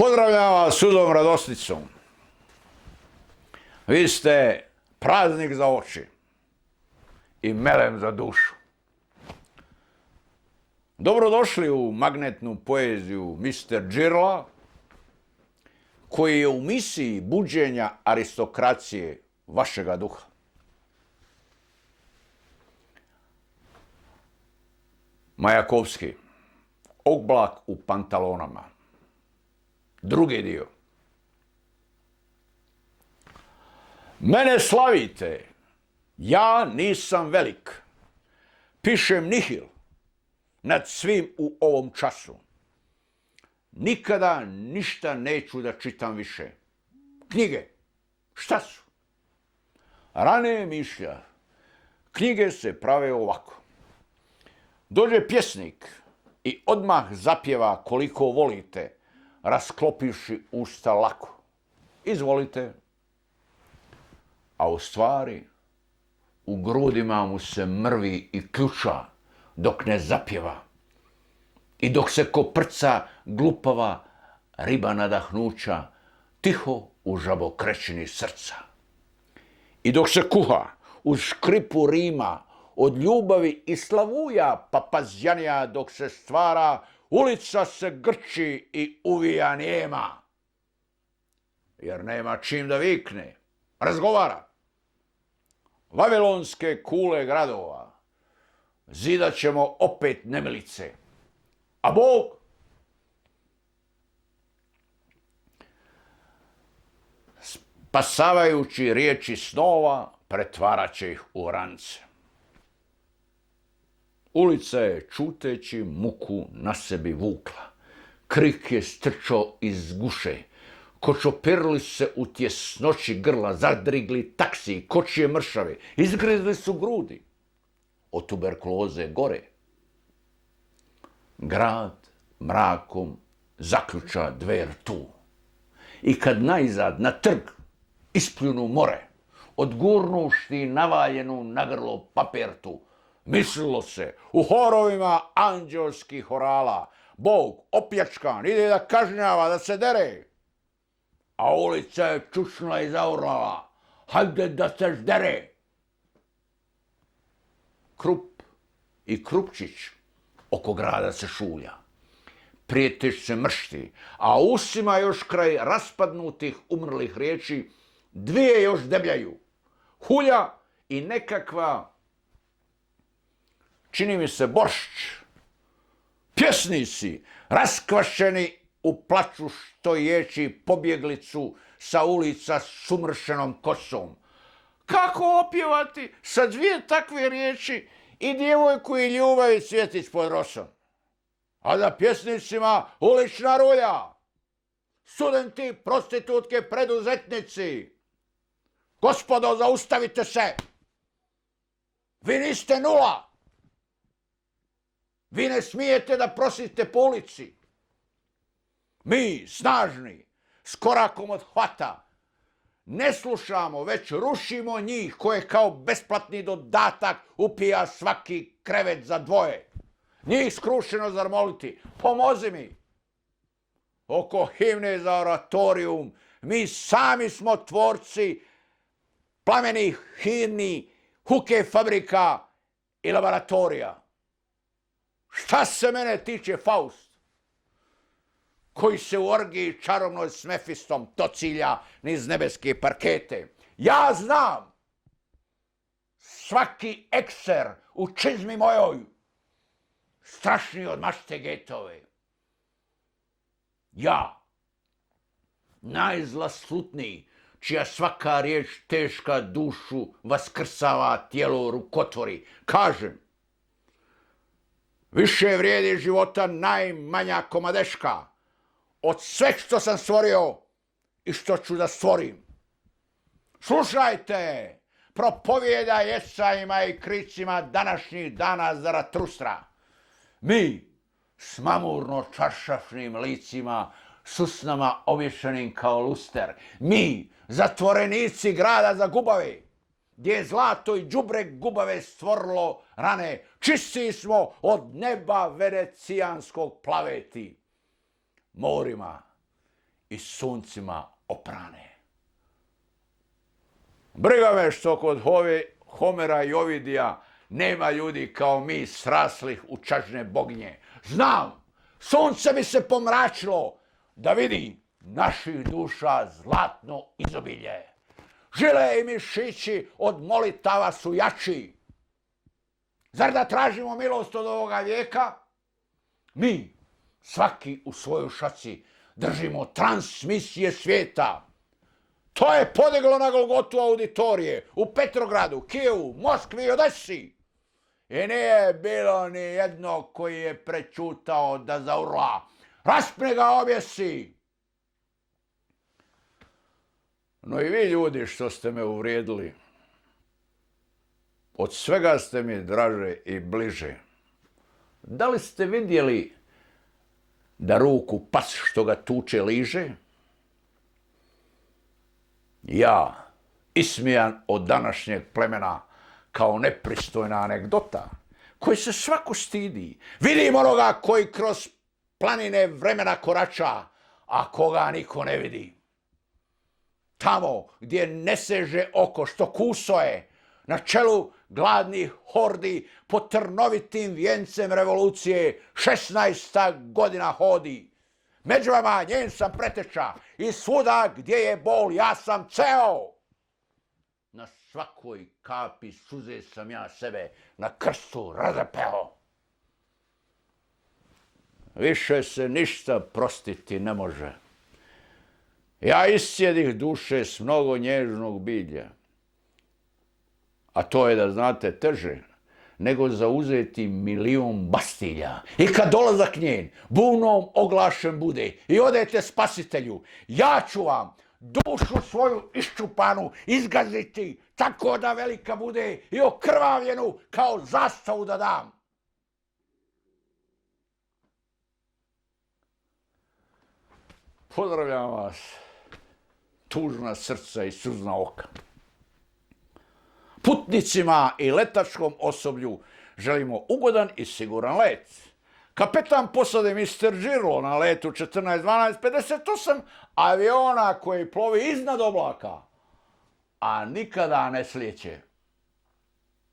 Pozdravljam vas sudom radosnicom. Vi ste praznik za oči i melem za dušu. Dobrodošli u magnetnu poeziju Mr. Džirla, koji je u misiji buđenja aristokracije vašega duha. Majakovski, Oblak u pantalonama. Drugi dio. Mene slavite, ja nisam velik. Pišem nihil nad svim u ovom času. Nikada ništa neću da čitam više. Knjige, šta su? Rane mišlja, knjige se prave ovako. Dođe pjesnik i odmah zapjeva koliko volite, rasklopivši usta lako. Izvolite. A u stvari, u grudima mu se mrvi i ključa dok ne zapjeva. I dok se koprca glupava riba nadahnuća, tiho u žabokrećini srca. I dok se kuha uz škripu rima, od ljubavi i slavuja papazjanija dok se stvara, ulica se grči i uvija nijema. Jer nema čim da vikne, razgovara. Vavilonske kule gradova zidat ćemo opet nemilice. A Bog? Spasavajući riječi snova, pretvarat će ih u rance. Ulica je čuteći muku na sebi vukla. Krik je strčao iz guše. Kočopirili se u tjesnoći grla, zadrigli taksi, kočije mršave, izgrizli su grudi. Od tuberkuloze gore. Grad mrakom zaključa dver tu. I kad najzad na trg ispljunu more, odgurnušti navaljenu na grlo papertu, mislilo se u horovima anđelskih horala, Bog opljačkan ide da kažnjava, da se dere. A ulica je čučnula i zaurlala, hajde da se ždere. Krup i Krupčić oko grada se šulja. Prijeteš se mršti, a usima još kraj raspadnutih umrlih riječi dvije još debljaju. Hulja i nekakva, čini mi se, boršć. Pjesnici, raskvašeni u plaču stojeći pobjeglicu sa ulica s umršenom kosom. Kako opjevati sa dvije takve riječi i djevojku i ljubav i cvjetić pod rosom? A da pjesnicima ulična rulja, studenti, prostitutke, preduzetnici. Gospodo, zaustavite se! Vi niste nula! Vi ne smijete da prosite po ulici. Mi, snažni, s korakom od hvata, ne slušamo, već rušimo njih koje kao besplatni dodatak upija svaki krevet za dvoje. Njih skrušeno zarmoliti, pomozi mi. Oko himne za oratorijum, mi sami smo tvorci plamenih himni, huke fabrika i laboratorija. Šta se mene tiče, Faust, koji se u orgiji čarobnoj s Mefistom tocilja niz nebeske parkete. Ja znam svaki ekser u čizmi mojoj, strašniji od mašte Getove. Ja, najzlaslutniji, čija svaka riječ teška dušu vaskrsava, tijelo rukotvori, kažem, više vrijedi života najmanja komadeška od sveg što sam stvorio i što ću da stvorim. Slušajte, propovijeda jesajima i kricima današnjih dana Zaratustra. Mi, s mamurno čaršafnim licima, s usnama obješenim kao luster. Mi, zatvorenici grada za gubave, gdje je zlato i đubre gubave stvorilo rane, čisti smo od neba venecijanskog plaveti. Morima i suncima oprane. Briga me što kod Homera i Ovidija nema ljudi kao mi sraslih u čažne boginje. Znam, sunce bi se pomračilo da vidi naših duša zlatno izobilje. Žile i mišići od molitava su jači. Zar da tražimo milost od ovoga vijeka? Mi, svaki u svojoj šaci, držimo transmisije svijeta. To je podiglo na Golgotu auditorije u Petrogradu, Kijevu, Moskvi i Odesi. I nije bilo ni jednog koji je prečutao da zaurla. Raspne ga, objesi! No i vi ljudi što ste me uvrijedili, od svega ste mi draže i bliže. Da li ste vidjeli da ruku pas što ga tuče liže? Ja, ismijan od današnjeg plemena, kao nepristojna anegdota, koji se svako stidi, vidim onoga koji kroz planine vremena korača, a koga niko ne vidi. Tamo gdje ne seže oko što kuso je, na čelu gladnih hordi pod trnovitim vijencem revolucije 16. godina hodi. Među vama njen sam preteča i svuda gdje je bol ja sam ceo. Na svakoj kapi suze sam ja sebe na krstu razapeo. Više se ništa prostiti ne može. Ja isjedih duše s mnogo nježnog bilja. A to je, da znate, teže nego zauzeti 1.000.000 Bastilja. I kad dolazak njen bunom oglašen bude i odete spasitelju, ja ću vam dušu svoju iščupanu izgaziti tako da velika bude i okrvavljenu kao zastavu da dam. Pozdravljam vas, tužna srca i suzna oka. Putnicima i letačkom osoblju želimo ugodan i siguran let. Kapetan posade Mr. Žirlo na letu 14-12-58 aviona koji plovi iznad oblaka, a nikada ne slijeće.